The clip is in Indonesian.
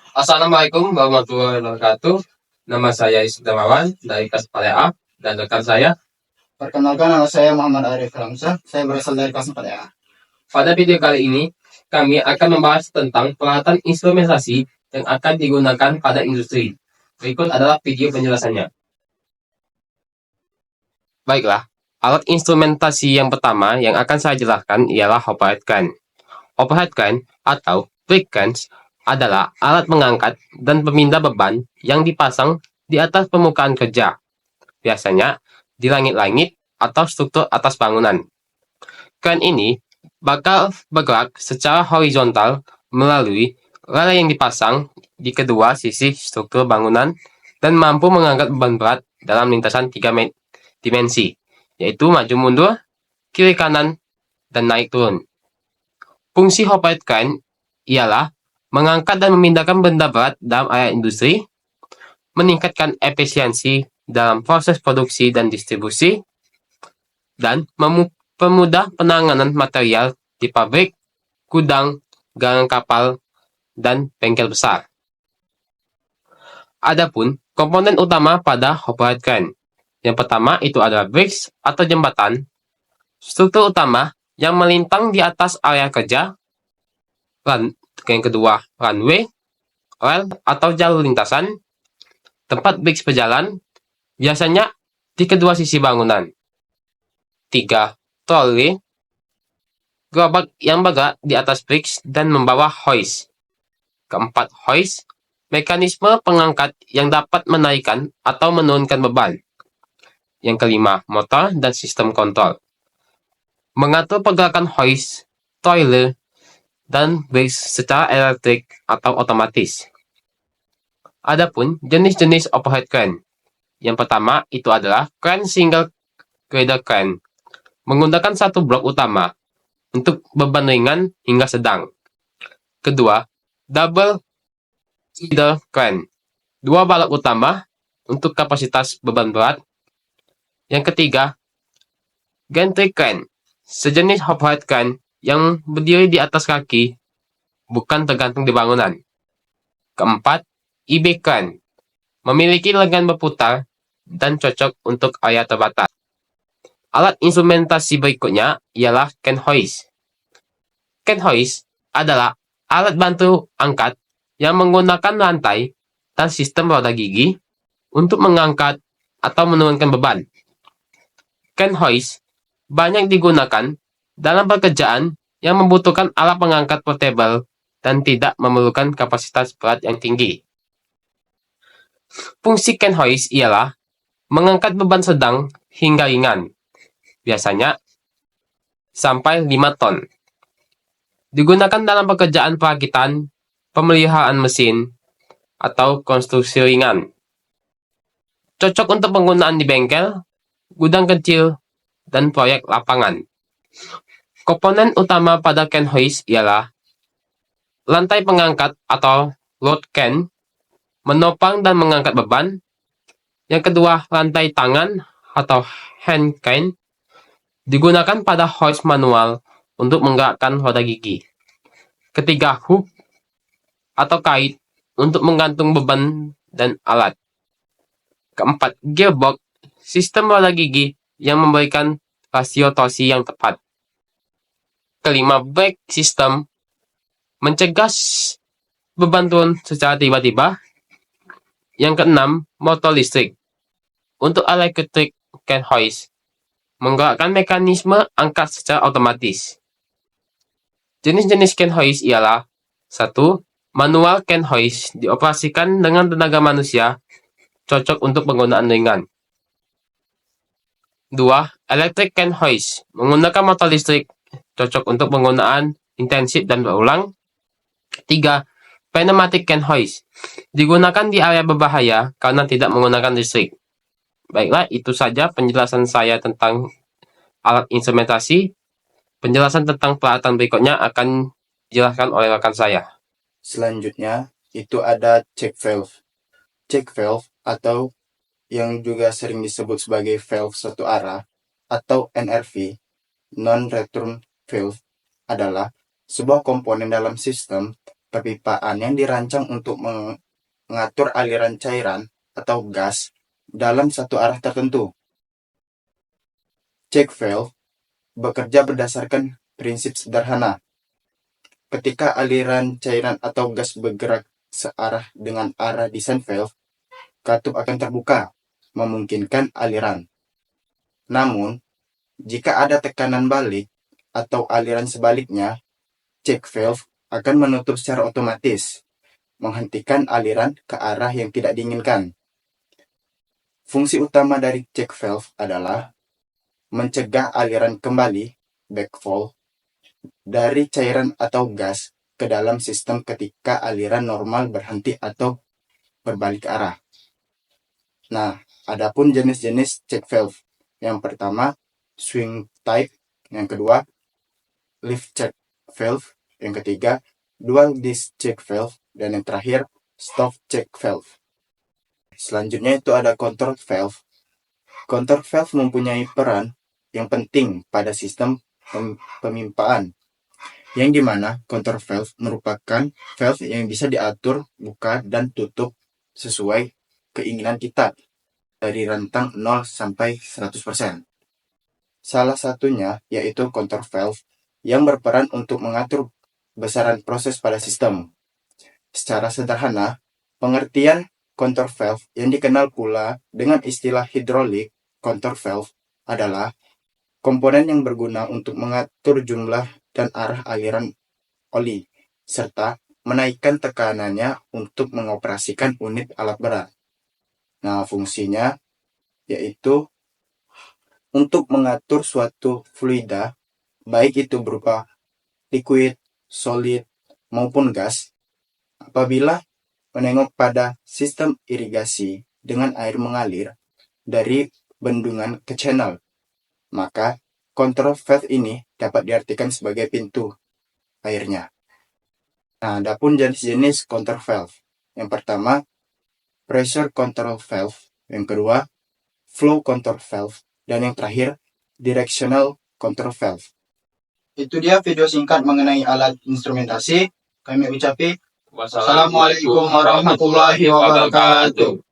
Assalamualaikum warahmatullahi wabarakatuh. Nama saya Isdamawan dari kelas A dan rekan saya. Perkenalkan, nama saya Muhammad Arif Ramzah. Saya berasal dari kelas 4A. Pada video kali ini, kami akan membahas tentang peralatan instrumentasi yang akan digunakan pada industri. Berikut adalah video penjelasannya. Baiklah, alat instrumentasi yang pertama yang akan saya jelaskan ialah overhead crane. Overhead crane atau brake cranes adalah alat mengangkat dan pemindah beban yang dipasang di atas permukaan kerja, biasanya di langit-langit atau struktur atas bangunan. Crane ini bakal bergerak secara horizontal melalui rel yang dipasang di kedua sisi struktur bangunan dan mampu mengangkat beban berat dalam lintasan 3 dimensi, yaitu maju mundur, kiri kanan, dan naik turun. Fungsi overhead crane ialah mengangkat dan memindahkan benda berat dalam area industri, meningkatkan efisiensi dalam proses produksi dan distribusi, dan mempermudah penanganan material di pabrik, gudang, galang kapal, dan bengkel besar. Adapun komponen utama pada overhead crane. Yang pertama itu adalah bridge atau jembatan, struktur utama yang melintang di atas area kerja. Yang kedua, runway, rel atau jalur lintasan, tempat bridge berjalan, biasanya di kedua sisi bangunan. 3. Trolley, gerobak yang bergerak di atas bridge dan membawa hoist. Keempat, hoist, mekanisme pengangkat yang dapat menaikkan atau menurunkan beban. Yang kelima, motor dan sistem kontrol. Mengatur pergerakan hoist, trailer, dan bridge secara elektrik atau otomatis. Adapun jenis-jenis overhead crane. Yang pertama itu adalah crane single girder crane, menggunakan satu blok utama untuk beban ringan hingga sedang. Kedua, double girder crane, dua balok utama untuk kapasitas beban berat. Yang ketiga, gantry crane, sejenis overhead crane yang berdiri di atas kaki, bukan tergantung di bangunan. Keempat, IB crane, memiliki lengan berputar dan cocok untuk area terbatas. Alat instrumentasi berikutnya ialah crane hoist. Crane hoist adalah alat bantu angkat yang menggunakan rantai dan sistem roda gigi untuk mengangkat atau menurunkan beban. Crane hoist banyak digunakan dalam pekerjaan yang membutuhkan alat pengangkat portable dan tidak memerlukan kapasitas berat yang tinggi. Fungsi crane hoist ialah mengangkat beban sedang hingga ringan, biasanya sampai 5 ton. Digunakan dalam pekerjaan perakitan, pemeliharaan mesin, atau konstruksi ringan. Cocok untuk penggunaan di bengkel, gudang kecil, dan proyek lapangan. Komponen utama pada crane hoist ialah lantai pengangkat atau load crane, menopang dan mengangkat beban. Yang kedua, lantai tangan atau hand crane, digunakan pada hoist manual untuk menggerakkan roda gigi. Ketiga, hook atau kait untuk menggantung beban dan alat. Keempat, gearbox, sistem roda gigi yang memberikan rasio torsi yang tepat. Kelima, brake system, mencegah beban turun secara tiba-tiba. Yang keenam, motor listrik. Untuk electric crane hoist, menggerakkan mekanisme angkat secara otomatis. Jenis-jenis crane hoist ialah 1. Manual crane hoist dioperasikan dengan tenaga manusia, cocok untuk penggunaan ringan. 2. Electric crane hoist menggunakan motor listrik, cocok untuk penggunaan intensif dan berulang. 3. Pneumatic crane hoist digunakan di area berbahaya karena tidak menggunakan listrik. Baiklah, itu saja penjelasan saya tentang alat instrumentasi. Penjelasan tentang peralatan berikutnya akan dijelaskan oleh rekan saya. Selanjutnya, itu ada check valve. Check valve atau yang juga sering disebut sebagai valve satu arah atau NRV, non-return valve, adalah sebuah komponen dalam sistem perpipaan yang dirancang untuk mengatur aliran cairan atau gas dalam satu arah tertentu. Check valve bekerja berdasarkan prinsip sederhana. Ketika aliran cairan atau gas bergerak searah dengan arah desain valve, katup akan terbuka, memungkinkan aliran. Namun, jika ada tekanan balik atau aliran sebaliknya, check valve akan menutup secara otomatis, menghentikan aliran ke arah yang tidak diinginkan. Fungsi utama dari check valve adalah mencegah aliran kembali, backflow, dari cairan atau gas ke dalam sistem ketika aliran normal berhenti atau berbalik arah. Nah, adapun jenis-jenis check valve. Yang pertama, swing type. Yang kedua, lift check valve. Yang ketiga, dual disc check valve. Dan yang terakhir, stop check valve. Selanjutnya itu ada control valve. Control valve mempunyai peran yang penting pada sistem pemimpaan, yang dimana control valve merupakan valve yang bisa diatur buka dan tutup sesuai keinginan kita dari rentang 0 sampai 100%. Salah satunya yaitu control valve yang berperan untuk mengatur besaran proses pada sistem. Secara sederhana, pengertian control valve yang dikenal pula dengan istilah hydraulic control valve adalah komponen yang berguna untuk mengatur jumlah dan arah aliran oli, serta menaikkan tekanannya untuk mengoperasikan unit alat berat. Nah, fungsinya yaitu untuk mengatur suatu fluida, baik itu berupa liquid, solid, maupun gas, apabila menengok pada sistem irigasi dengan air mengalir dari bendungan ke channel. Maka, control valve ini dapat diartikan sebagai pintu airnya. Nah, adapun jenis-jenis control valve. Yang pertama, pressure control valve. Yang kedua, flow control valve. Dan yang terakhir, directional control valve. Itu dia video singkat mengenai alat instrumentasi. Kami ucapkan wassalamualaikum warahmatullahi wabarakatuh.